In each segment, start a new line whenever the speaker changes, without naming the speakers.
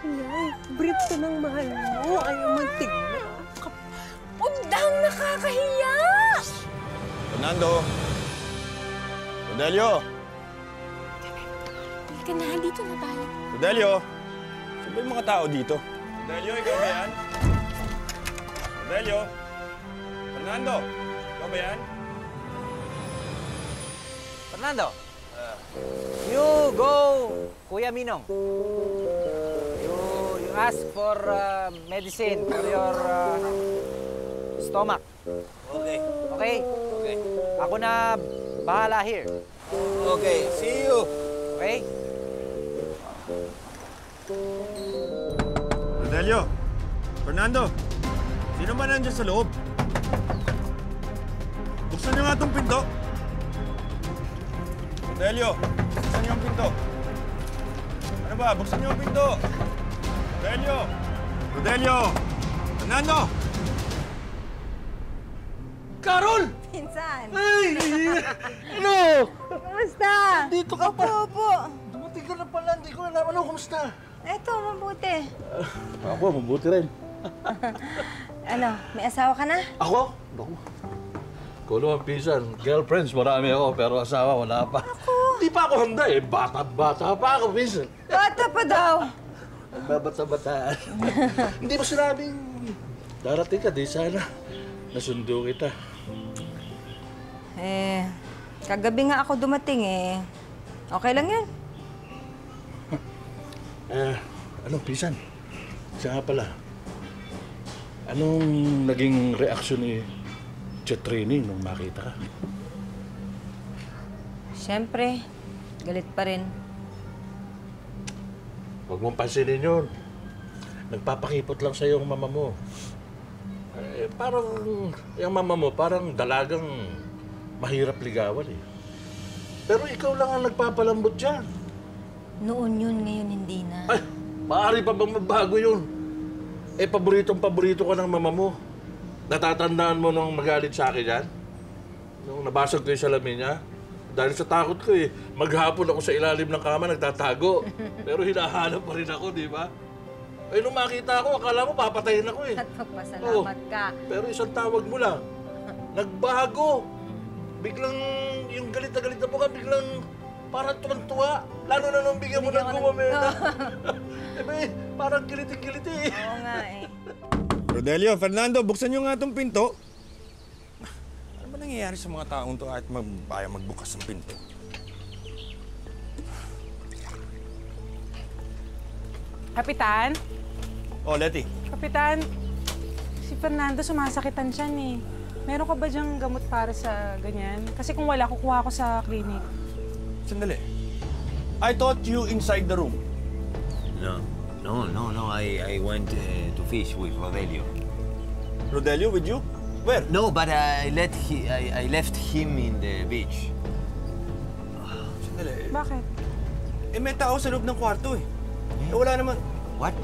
Nay, brief ko ng mahal mo. Ayaw magtignan.
Undang nakakahiya!
Fernando! Rodelio!
Halika na, dito na tayo.
Rodelio! Saan ba yung mga tao dito? Rodelio, ikaw ba yan? Rodelio! Fernando! Ikaw ba yan?
Fernando! You go, Kuya Minong. You ask for medicine for your stomach.
Okay.
Okay?
Okay.
Ako na bahala here.
Okay, see you.
Okay?
Rodelio! Fernando! Sino ba nandiyan sa loob? Buksan niyo nga itong pinto! Rodelio! Buksan niyo ang pinto! Ano ba? Buksan niyo ang pinto! Rodelio! Rodelio! Fernando!
Carol!
Pinsan!
Ay! Ano?
Kumusta?
Dito ka pa.
Opo.
Dumating ka na pala. Hindi ko alam. Ano, kumusta?
Eto, mabuti.
Ako, mabuti rin.
Ano, may asawa ka na?
Ako? Naku. Kulo ang pisan. Girlfriends, marami ako. Pero asawa, wala pa. Ako? Di pa ako handa eh. Bata-bata pa ako, pisan.
Bata pa daw.
Nagbabata-bataan. Hindi mo sinabing darating ka. Di sana. Nasundo kita.
Kagabi nga ako dumating eh. Okay lang yan.
Anong pisan? Siya nga pala. Anong naging reaksyon ni Chetrini nung makita ka?
Siyempre, galit pa rin.
Huwag mong pansinin yun. Nagpapakipot lang sa'yo yung mama mo. Parang yung mama mo, parang dalagang mahirap ligawan eh. Pero ikaw lang ang nagpapalambot dyan.
Noon yun, ngayon hindi na.
Ay, maaari pa bang magbago yun? Paboritong-paborito ka ng mama mo. Natatandaan mo nung magalit sa akin yan? Nung nabasag ko yung salamin niya? Dahil sa takot ko eh, maghapon ako sa ilalim ng kama, nagtatago. Pero hinahanap pa rin ako, di ba? Nung makita ako, akala mo papatayin ako eh.
At magpasalamat ka.
Pero isang tawag mo lang, nagbago. Biglang, yung galit na mukha, biglang parang tuwang-tuwa. Lalo na nung bigyan mo ng gumamena. Parang kiliti-kiliti.
Oo nga eh.
Rodelio, Fernando, buksan niyo nga itong pinto. Ano ba nangyayari sa mga taong to at ayaw magbukas ng pinto?
Kapitan?
Oh, Letty.
Kapitan, si Fernando sumasakitan siya eh. Meron ka ba diyang gamot para sa ganyan? Kasi kung wala, kukuha ko sa clinic.
Sandali. I thought you inside the room.
No. I went to fish with Rodelio.
Rodelio, with you? Where?
No, but I left him in the beach.
Sandali.
Bakit?
May tao sa loob ng kwarto eh. Wala naman.
What?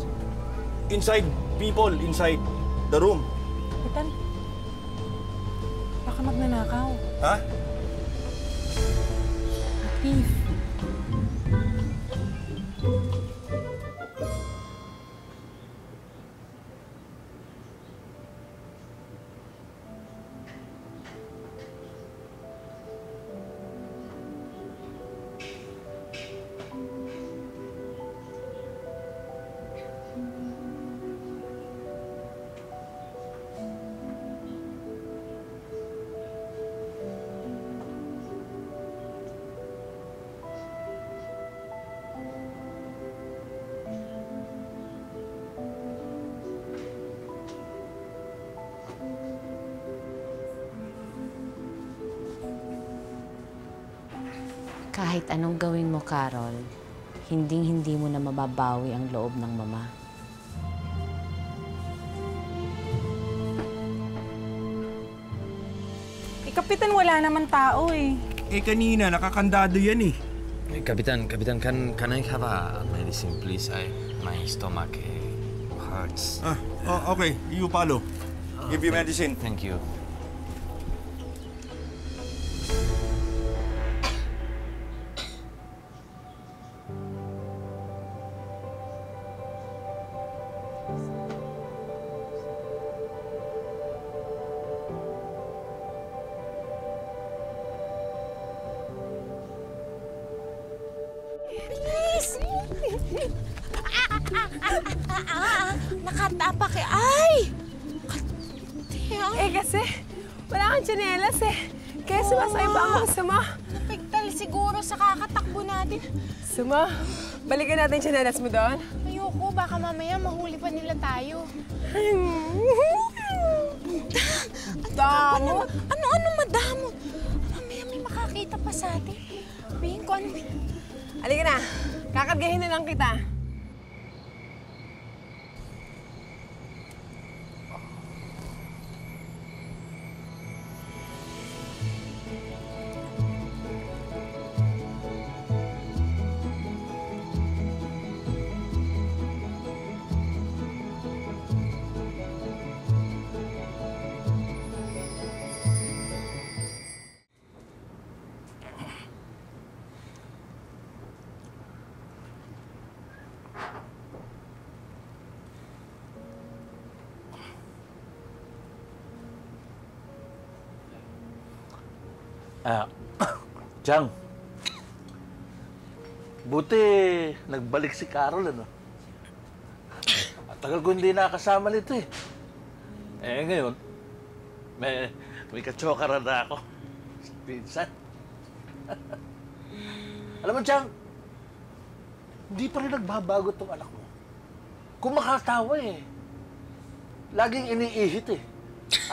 Inside, people inside the room.
Kapitan, baka magnanakaw.
Ha?
Thief.
Kahit anong gawin mo, Carol, hinding-hindi mo na mababawi ang loob ng mama.
Kapitan, wala naman tao eh.
Kanina, nakakandado yan eh.
Kapitan, can I have a medicine, please? My stomach hurts.
Okay. You follow. Give you medicine.
Thank you.
Nakatapak eh. Ay!
Eh kasi, wala kang tsinelas eh. Kaya sumasay pa ako sa mo.
Napigtal siguro sa kakatakbo natin.
Suma, balikan natin yung tsinelas mo doon.
Ayoko, baka mamaya mahuli pa nila tayo.
Damo?
Ano madamo? Mamaya may makakita pa sa atin. Sabihin ko ano.
Halika na, kakargahin na lang kita.
Chang, buti nagbalik si Carol, ano? At tagal ko hindi nakasama nito eh. Eh ngayon, may katsokara na ako. Pinsan. Alam mo, Chang, hindi pa rin nagbabago tong anak mo. Kumakatawa eh. Laging iniihit eh.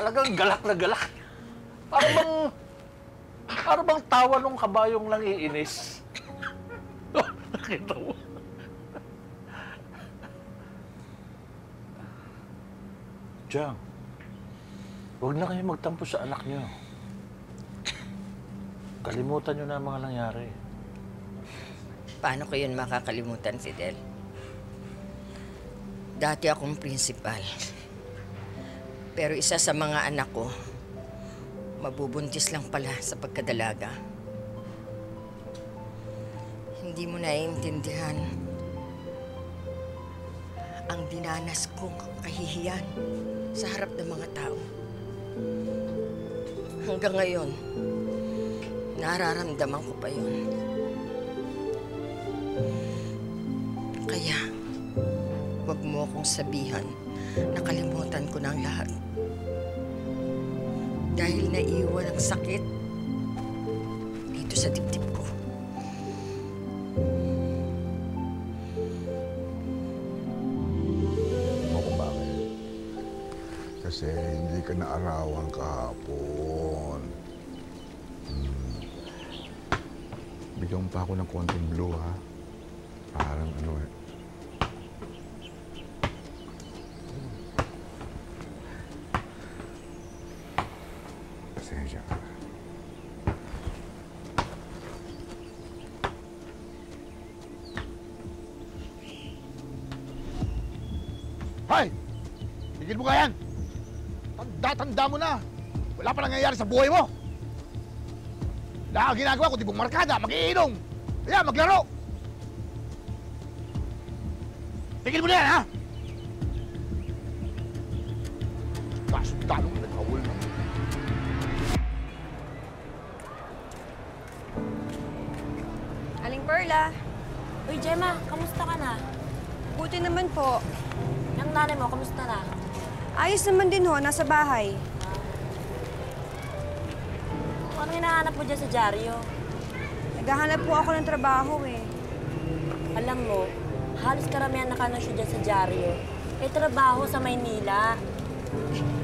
Talagang galak na galak. Para bang tawa nung kabayong lang iinis? Nakita mo? Chang, huwag na kayo magtampo sa anak niyo. Kalimutan niyo na ang mga nangyari.
Paano ko yun makakalimutan, Fidel? Dati akong principal. Pero isa sa mga anak ko, mabubuntis lang pala sa pagkadalaga. Hindi mo naiintindihan ang dinanas kong kahihiyan sa harap ng mga tao. Hanggang ngayon, nararamdaman ko pa yun. Kaya, huwag mo akong sabihan na kalimutan ko na ang lahat. Dahil naiwan ang sakit dito sa dibdib ko.
Alam mo kung bakit? Kasi hindi ka naarawan kahapon. Bigyan mo pa ako ng konting blue, ha? Parang ano eh. Pasensya ka. Hoy! Tigil mo ka yan! Tanda-tanda mo na! Wala pa nangyayari sa buhay mo! Wala kang ginagawa kundi bumarkada, mag-iinom! Kaya maglaro! Tigil mo na yan, ha? Kasuntalong nagkawal na.
Aling Perla,
Uy, Gemma, kamusta ka na?
buti naman po.
Yung nanay mo, kamusta na?
Ayos naman din ho, nasa bahay.
Ano hinahanap mo dyan sa dyaryo?
Naghahanap po ako ng trabaho eh.
Alam mo, halos karamihan nakanosyo dyan sa dyaryo. May trabaho sa Maynila.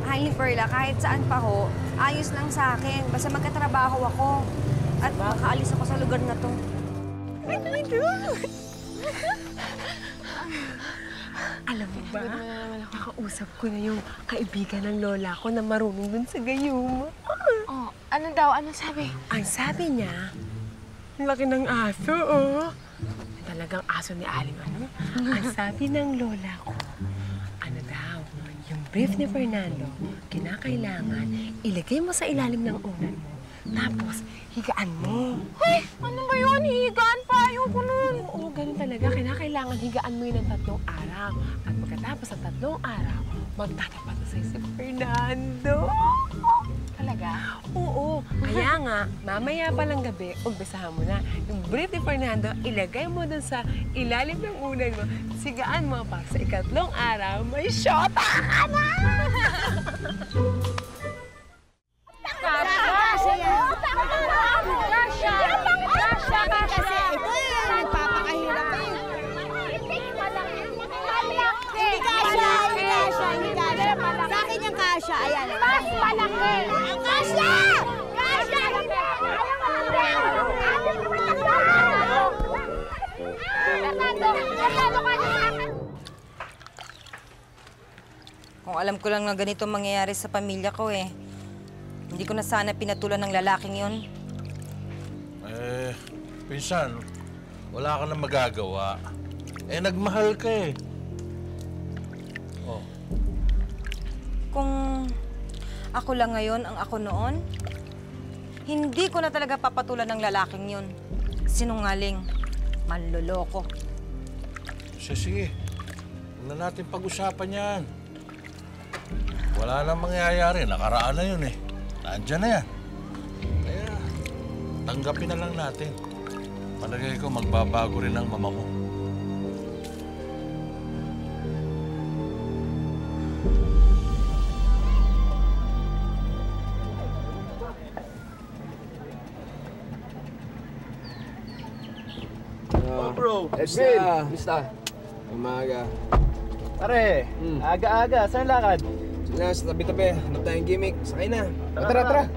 Aling Perla, kahit saan pa ho, ayos lang sa akin. Basta magkatrabaho ako. At makaalis ako sa lugar na to.
Alam mo ba, nakausap ko na yung kaibigan ng lola ko na marunong dun sa gayuma.
Oh, ano daw? Ano sabi?
Ang sabi niya, ang laki ng aso, oh. Talagang aso ni Aling, ano? Ang sabi ng lola ko, ano daw, yung brief ni Fernando, kinakailangan, ilagay mo sa ilalim ng unan mo, tapos higaan mo.
Hoy, ano ba yun? Higaan pa. Ayoko nun.
Oo, ganun talaga. Kailangan higaan mo yun ng 3 araw. At pagkatapos ng 3 araw, magtatapat na sa'yo si Fernando.
Talaga?
Oo. Kaya Kaya nga, mamaya palang gabi, umpisahan mo na. Yung brief ni Fernando, ilagay mo dun sa ilalim ng unan mo. Sigaan mo pa sa ikatlong araw, may shota ka na!
Sa akin yung kasha, ayan. Mas malaki! Kasha! Kasha!
Kung alam ko lang na ganito mangyayari sa pamilya ko eh. Hindi ko na sana pinatulan ng lalaking yun.
Pinsan, wala ka na magagawa. Nagmahal ka eh. Oh.
Kung ako lang ngayon ang ako noon, hindi ko na talaga papatulan ng lalaking yun. Sinungaling, manloloko.
Sige. Huwag na natin pag-usapan yan. Wala na mangyayari. Nakaraan na yun eh. Nandiyan na yan. Kaya, tanggapin na lang natin. Palagay ko magbabago rin ang mama mo.
Bro, Mista. Umaga. Pare, aga-aga. Saan lakad? Sila sa tabi-tabi. Hanap tayong gimmick. Sakay na. Tara.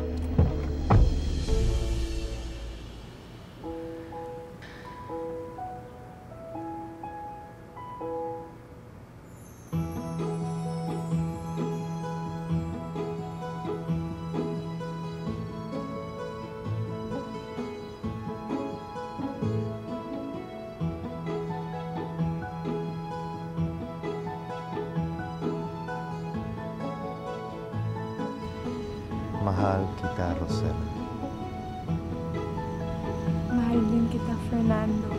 Mahal kita, Rosel.
Mahal din kita, Fernando.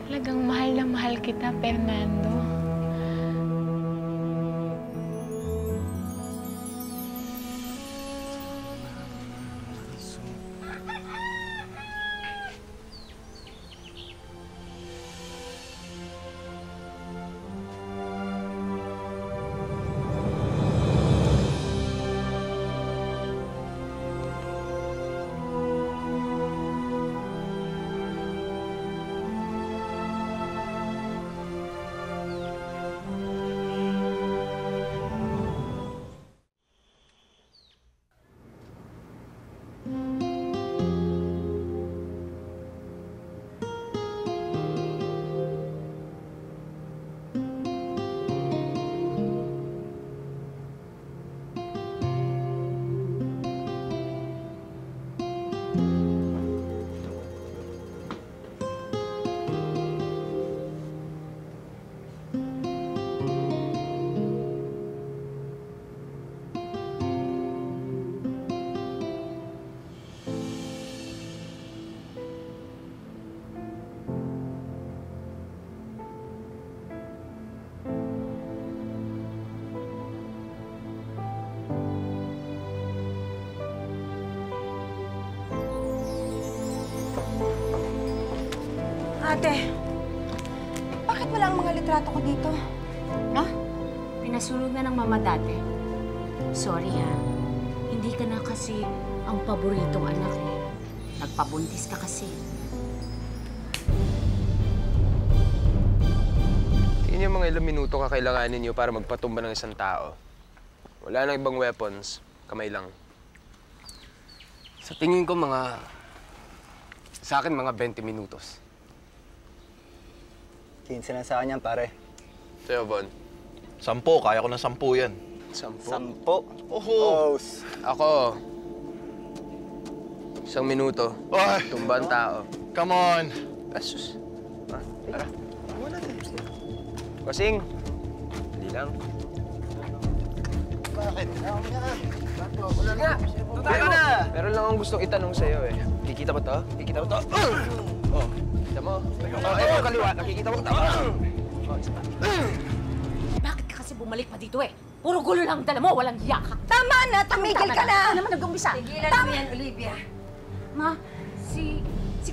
Talagang mahal na mahal kita, Fernando.
Ate, bakit wala ang mga litrato ko dito?
No? Pinasulog na ng mama dati. Sorry ha. Hindi ka na kasi ang paboritong anak eh. Nagpabuntis ka kasi.
Tingin niyo mga ilang minuto kakailanganin niyo para magpatumba ng isang tao. Wala nang ibang weapons, kamay lang. Sa tingin ko sa akin mga 20 minutos.
15 na sa kanya, pare.
Sa'yo, Bon?
10. Kaya ko ng 10 yan.
10?
10?
Oho!
Ako, 1 minuto. Tumba ang tao.
Come on!
Asus. Tara. Kasing. Dali lang.
Bakit?
Wala nga. Tayo na! Meron lang akong gustong itanong sa'yo eh. Kikita mo to? Kikita mo to? Oh. Kita mo? Ito kaliwa. Nakikita mo to?
Bakit ka kasi bumalik pa dito eh? Puro gulo lang dala mo, walang hiya ka.
Tama na! Tumigil ka na!
Ano naman nag-umpisa?
Tigilan mo yan, Olivia.
Ma, si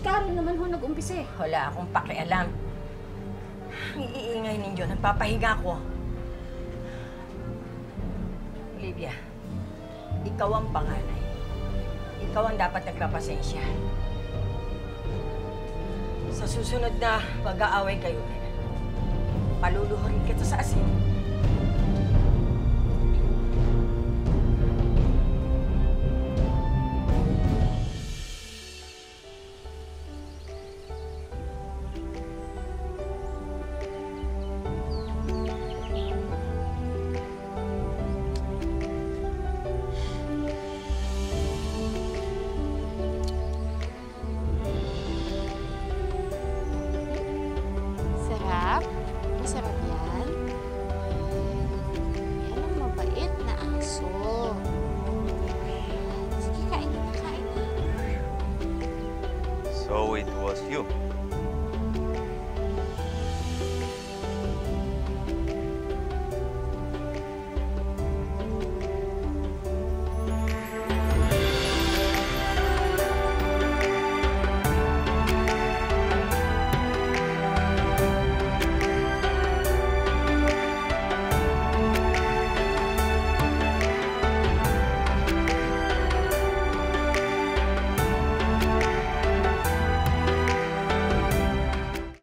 Carol naman ho nag-umpisa eh.
Wala akong pakialam. Ang iingay ninyo, nagpapahinga ko. Olivia, ikaw ang panganay. Ikaw ang dapat nagpapasensya. Sa susunod na pag-aaway kayo, paluluhurin kita sa asin.